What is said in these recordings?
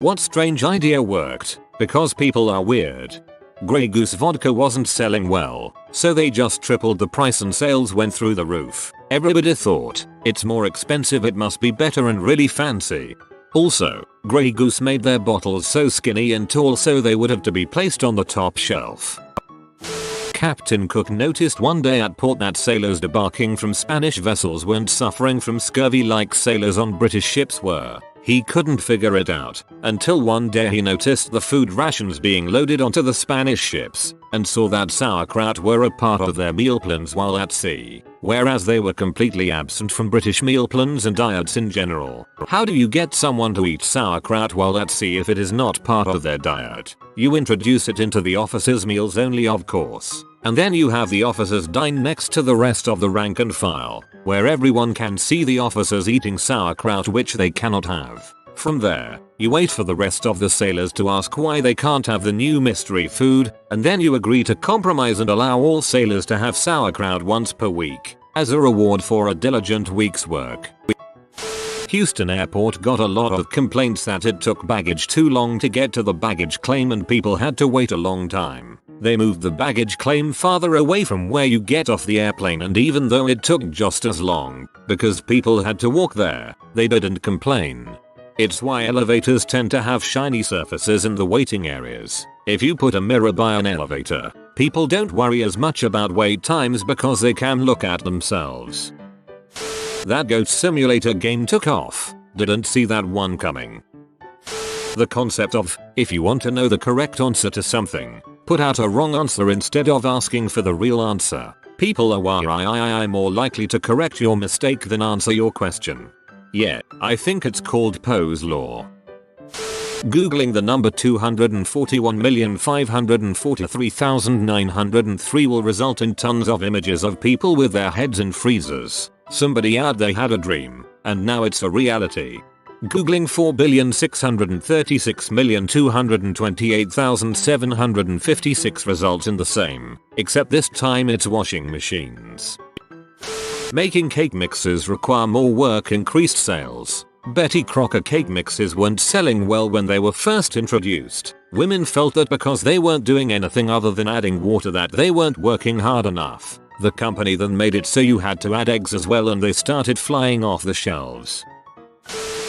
What strange idea worked? Because people are weird. Grey Goose vodka wasn't selling well, so they just tripled the price and sales went through the roof. Everybody thought, it's more expensive, it must be better and really fancy. Also, Grey Goose made their bottles so skinny and tall so they would have to be placed on the top shelf. Captain Cook noticed one day at port that sailors debarking from Spanish vessels weren't suffering from scurvy like sailors on British ships were. He couldn't figure it out until one day he noticed the food rations being loaded onto the Spanish ships and saw that sauerkraut were a part of their meal plans while at sea, whereas they were completely absent from British meal plans and diets in general. How do you get someone to eat sauerkraut while at sea if it is not part of their diet? You introduce it into the officers' meals only, of course. And then you have the officers dine next to the rest of the rank and file, where everyone can see the officers eating sauerkraut which they cannot have. From there, you wait for the rest of the sailors to ask why they can't have the new mystery food, and then you agree to compromise and allow all sailors to have sauerkraut once per week, as a reward for a diligent week's work. Houston Airport got a lot of complaints that it took baggage too long to get to the baggage claim and people had to wait a long time. They moved the baggage claim farther away from where you get off the airplane, and even though it took just as long, because people had to walk there, they didn't complain. It's why elevators tend to have shiny surfaces in the waiting areas. If you put a mirror by an elevator, people don't worry as much about wait times because they can look at themselves. That Goat Simulator game took off. Didn't see that one coming. The concept of, if you want to know the correct answer to something, put out a wrong answer instead of asking for the real answer. People are more likely to correct your mistake than answer your question. Yeah, I think it's called Poe's law. Googling the number 241,543,903 will result in tons of images of people with their heads in freezers. Somebody out there had a dream, and now it's a reality. Googling 4,636,228,756 results in the same, except this time it's washing machines. Making cake mixes require more work, increased sales. Betty Crocker cake mixes weren't selling well when they were first introduced. Women felt that because they weren't doing anything other than adding water that they weren't working hard enough. The company then made it so you had to add eggs as well, and they started flying off the shelves.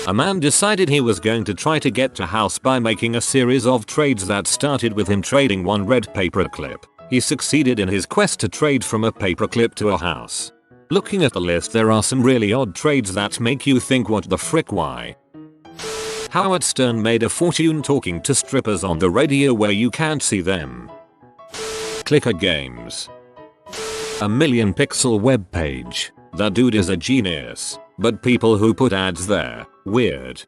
A man decided he was going to try to get to house by making a series of trades that started with him trading one red paperclip. He succeeded in his quest to trade from a paperclip to a house. Looking at the list, there are some really odd trades that make you think, what the frick, why? Howard Stern made a fortune talking to strippers on the radio where you can't see them. Clicker Games. A million pixel web page. That dude is a genius. But people who put ads there, weird.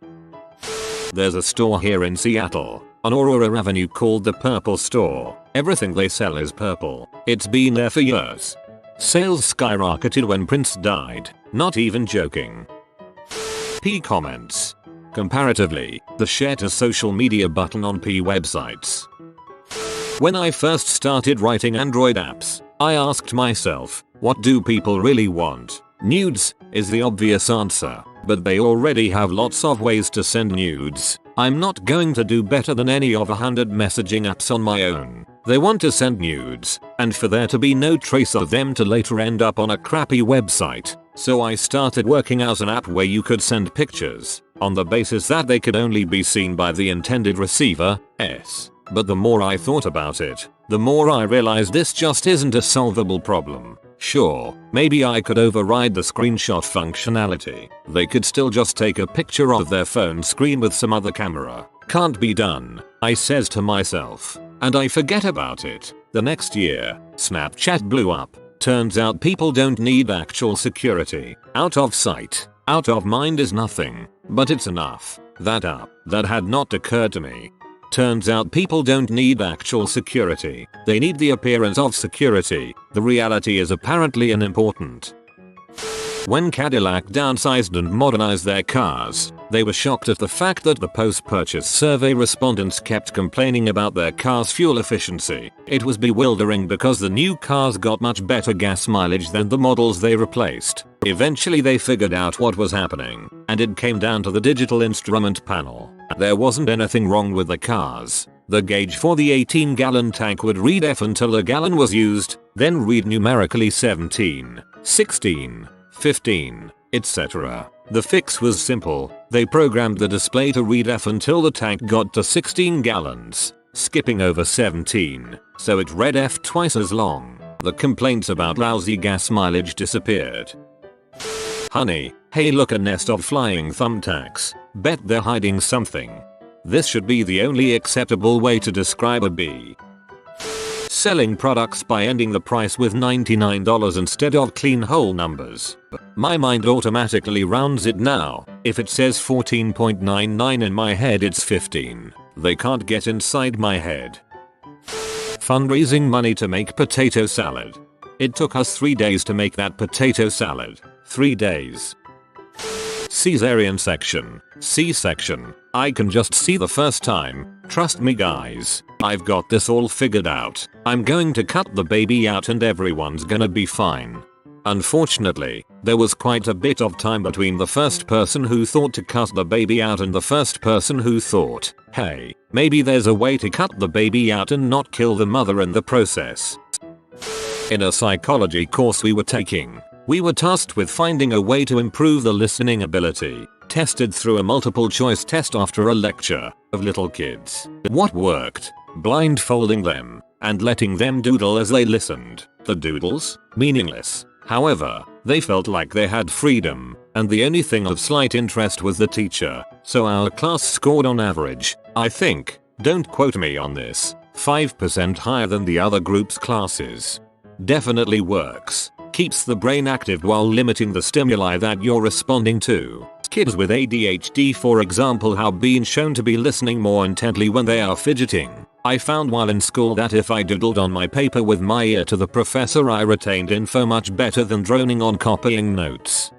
There's a store here in Seattle, on Aurora Avenue, called the Purple Store. Everything they sell is purple. It's been there for years. Sales skyrocketed when Prince died. Not even joking. P comments. Comparatively, the share to social media button on P websites. When I first started writing Android apps, I asked myself, what do people really want? Nudes is the obvious answer, but they already have lots of ways to send nudes. I'm not going to do better than any of 100 messaging apps on my own. They want to send nudes, and for there to be no trace of them to later end up on a crappy website. So I started working out an app where you could send pictures, on the basis that they could only be seen by the intended receiver. But the more I thought about it, the more I realized this just isn't a solvable problem. Sure, maybe I could override the screenshot functionality. They could still just take a picture of their phone screen with some other camera. Can't be done, I says to myself. And I forget about it. The next year, Snapchat blew up. Turns out people don't need actual security. Out of sight, out of mind is nothing. But it's enough. That had not occurred to me. Turns out people don't need actual security. They need the appearance of security. The reality is apparently unimportant. When Cadillac downsized and modernized their cars, They were shocked at the fact that the post-purchase survey respondents kept complaining about their car's fuel efficiency. It was bewildering because the new cars got much better gas mileage than the models they replaced. Eventually they figured out what was happening, and it came down to the digital instrument panel. There wasn't anything wrong with the cars. The gauge for the 18-gallon tank would read F until a gallon was used, then read numerically 17, 16, 15, etc. The fix was simple. They programmed the display to read F until the tank got to 16 gallons, skipping over 17, so it read F twice as long. The complaints about lousy gas mileage disappeared. Honey, hey, look, a nest of flying thumbtacks. Bet they're hiding something. This should be the only acceptable way to describe a bee. Selling products by ending the price with $99 instead of clean whole numbers. My mind automatically rounds it now. If it says 14.99 in my head, it's 15. They can't get inside my head. Fundraising money to make potato salad. It took us 3 days to make that potato salad. 3 days. Caesarean section. C-section. I can just see the first time. Trust me guys. I've got this all figured out. I'm going to cut the baby out and everyone's gonna be fine. Unfortunately, there was quite a bit of time between the first person who thought to cut the baby out and the first person who thought, hey, maybe there's a way to cut the baby out and not kill the mother in the process. In a psychology course we were taking, we were tasked with finding a way to improve the listening ability, tested through a multiple choice test after a lecture, of little kids. What worked? Blindfolding them, and letting them doodle as they listened. The doodles? Meaningless. However, they felt like they had freedom, and the only thing of slight interest was the teacher, so our class scored on average, I think, don't quote me on this, 5% higher than the other group's classes. Definitely works. Keeps the brain active while limiting the stimuli that you're responding to. Kids with ADHD, for example, have been shown to be listening more intently when they are fidgeting. I found while in school that if I doodled on my paper with my ear to the professor, I retained info much better than droning on copying notes.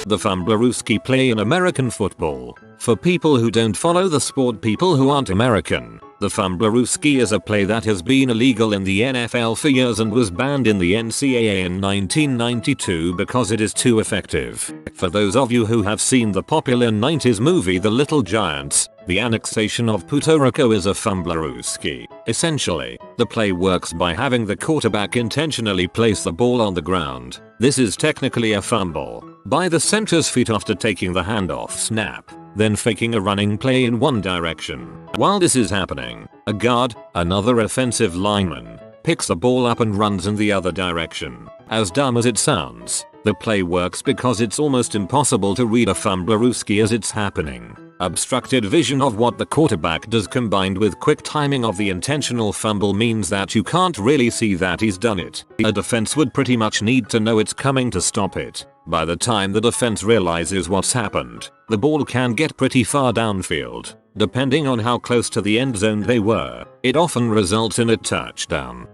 The Fumblerooski play in American football. For people who don't follow the sport, people who aren't American, the Fumblerooski is a play that has been illegal in the NFL for years and was banned in the NCAA in 1992 because it is too effective. For those of you who have seen the popular 90s movie The Little Giants, the annexation of Puerto Rico is a Fumblerooski. Essentially, the play works by having the quarterback intentionally place the ball on the ground. This is technically a fumble by the center's feet after taking the handoff snap, then faking a running play in one direction. While this is happening, a guard, another offensive lineman, picks the ball up and runs in the other direction. As dumb as it sounds, the play works because it's almost impossible to read a Fumblerooski as it's happening. Obstructed vision of what the quarterback does combined with quick timing of the intentional fumble means that you can't really see that he's done it. A defense would pretty much need to know it's coming to stop it. By the time the defense realizes what's happened, the ball can get pretty far downfield. Depending on how close to the end zone they were, it often results in a touchdown.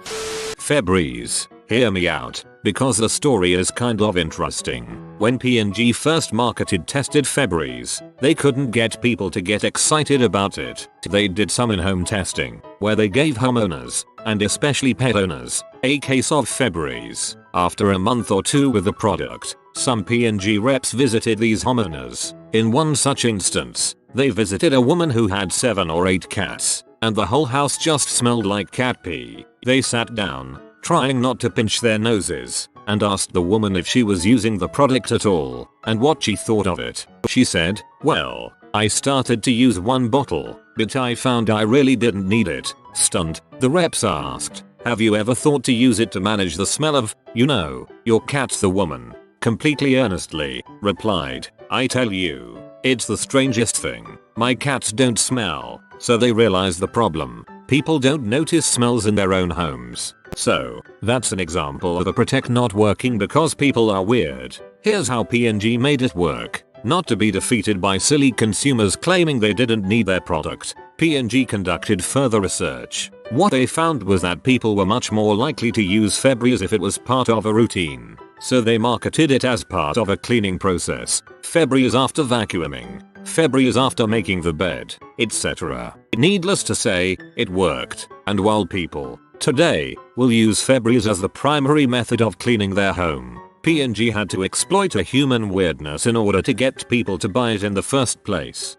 Febreze. Hear me out, because the story is kind of interesting. When P&G first marketed tested Febreze, they couldn't get people to get excited about it. They did some in-home testing, where they gave homeowners, and especially pet owners, a case of Febreze. After a month or two with the product, some P&G reps visited these homeowners. In one such instance, they visited a woman who had 7 or 8 cats, and the whole house just smelled like cat pee. They sat down, trying not to pinch their noses, and asked the woman if she was using the product at all, and what she thought of it. She said, "Well, I started to use 1 bottle, but I found I really didn't need it." Stunned, the reps asked, "Have you ever thought to use it to manage the smell of, your cats?" The woman, completely earnestly, replied, "I tell you, it's the strangest thing. My cats don't smell." So they realized the problem. People don't notice smells in their own homes. So, that's an example of the product not working because people are weird. Here's how P&G made it work. Not to be defeated by silly consumers claiming they didn't need their product, P&G conducted further research. What they found was that people were much more likely to use Febreze if it was part of a routine. so they marketed it as part of a cleaning process. February is after vacuuming. February is after making the bed, etc. Needless to say, it worked. And while people today will use Febreze as the primary method of cleaning their home, P&G had to exploit a human weirdness in order to get people to buy it in the first place.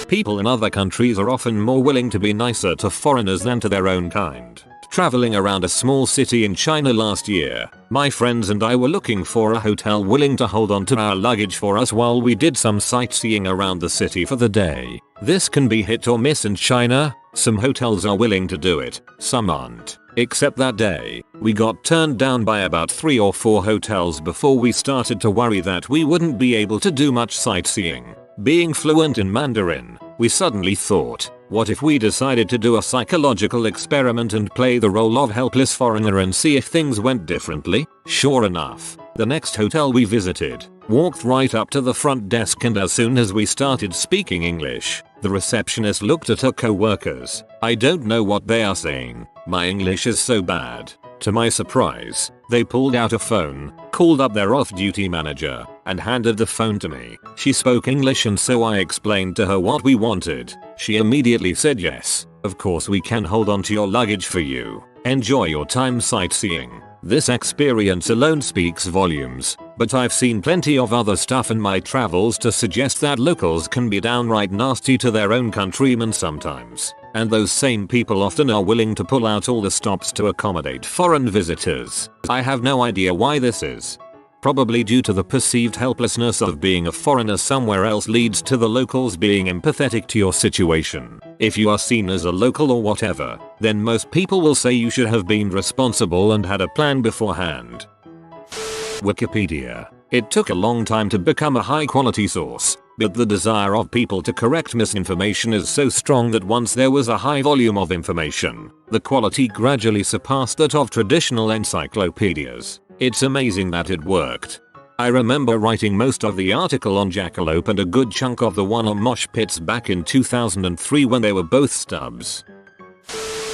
People in other countries are often more willing to be nicer to foreigners than to their own kind. Traveling around a small city in China last year, my friends and I were looking for a hotel willing to hold on to our luggage for us while we did some sightseeing around the city for the day. This can be hit or miss in China. Some hotels are willing to do it, some aren't. Except that day, we got turned down by about 3 or 4 hotels before we started to worry that we wouldn't be able to do much sightseeing. Being fluent in Mandarin, we suddenly thought, what if we decided to do a psychological experiment and play the role of helpless foreigner and see if things went differently? Sure enough, the next hotel we visited, walked right up to the front desk, and as soon as we started speaking English, the receptionist looked at her co-workers. I don't know what they are saying. My English is so bad. To my surprise, they pulled out a phone, called up their off-duty manager, and handed the phone to me. She spoke English, and so I explained to her what we wanted. She immediately said yes, of course we can hold on to your luggage for you. Enjoy your time sightseeing. This experience alone speaks volumes, but I've seen plenty of other stuff in my travels to suggest that locals can be downright nasty to their own countrymen sometimes. And those same people often are willing to pull out all the stops to accommodate foreign visitors. I have no idea why this is. Probably due to the perceived helplessness of being a foreigner somewhere else leads to the locals being empathetic to your situation. If you are seen as a local or whatever, then most people will say you should have been responsible and had a plan beforehand. Wikipedia. It took a long time to become a high quality source, but the desire of people to correct misinformation is so strong that once there was a high volume of information, the quality gradually surpassed that of traditional encyclopedias. It's amazing that it worked. I remember writing most of the article on Jackalope and a good chunk of the one on mosh pits back in 2003 when they were both stubs.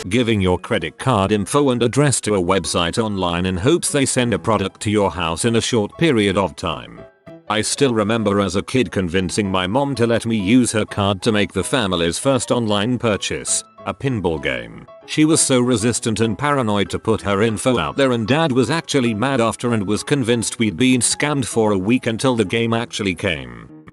Giving your credit card info and address to a website online in hopes they send a product to your house in a short period of time. I still remember as a kid convincing my mom to let me use her card to make the family's first online purchase, a pinball game. She was so resistant and paranoid to put her info out there, and dad was actually mad after and was convinced we'd been scammed for a week until the game actually came.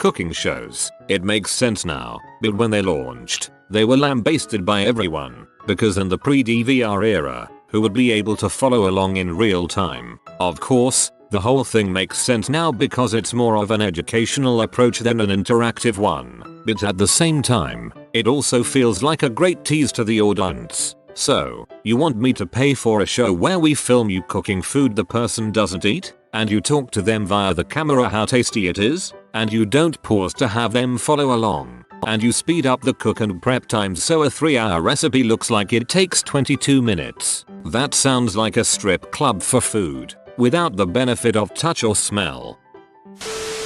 Cooking shows. It makes sense now, but when they launched, they were lambasted by everyone, because in the pre-DVR era, who would be able to follow along in real time? Of course, the whole thing makes sense now because it's more of an educational approach than an interactive one, but at the same time, it also feels like a great tease to the audience. So, you want me to pay for a show where we film you cooking food the person doesn't eat, and you talk to them via the camera how tasty it is, and you don't pause to have them follow along, and you speed up the cook and prep times so a 3-hour recipe looks like it takes 22 minutes. That sounds like a strip club for food, without the benefit of touch or smell.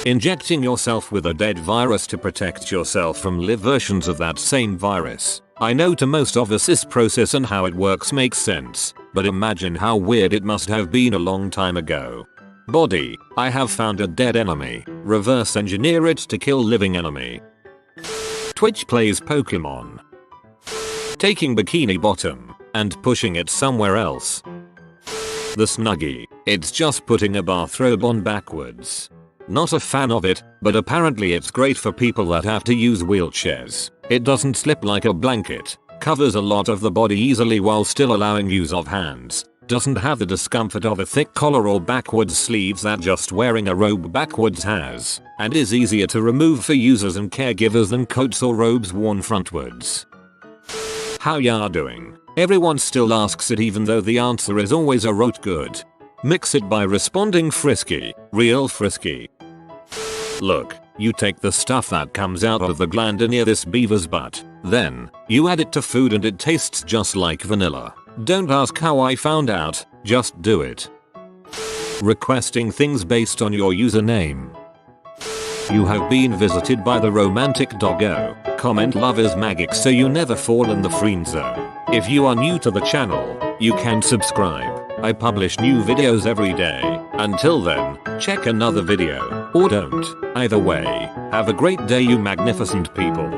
Injecting yourself with a dead virus to protect yourself from live versions of that same virus. I know to most of us this process and how it works makes sense, but imagine how weird it must have been a long time ago. Body, I have found a dead enemy. Reverse engineer it to kill living enemy. Twitch plays Pokemon. Taking Bikini Bottom and pushing it somewhere else. The Snuggie, it's just putting a bathrobe on backwards. Not a fan of it, but apparently it's great for people that have to use wheelchairs. It doesn't slip like a blanket, covers a lot of the body easily while still allowing use of hands, doesn't have the discomfort of a thick collar or backwards sleeves that just wearing a robe backwards has, and is easier to remove for users and caregivers than coats or robes worn frontwards. How ya doing? Everyone still asks it even though the answer is always a rote good. Mix it by responding frisky, real frisky. Look, you take the stuff that comes out of the gland near this beaver's butt, then, you add it to food and it tastes just like vanilla. Don't ask how I found out, just do it. Requesting things based on your username. You have been visited by the romantic doggo. Comment love is magic so you never fall in the friend zone. If you are new to the channel, you can subscribe. I publish new videos every day. Until then, check another video, or don't. Either way, have a great day you magnificent people.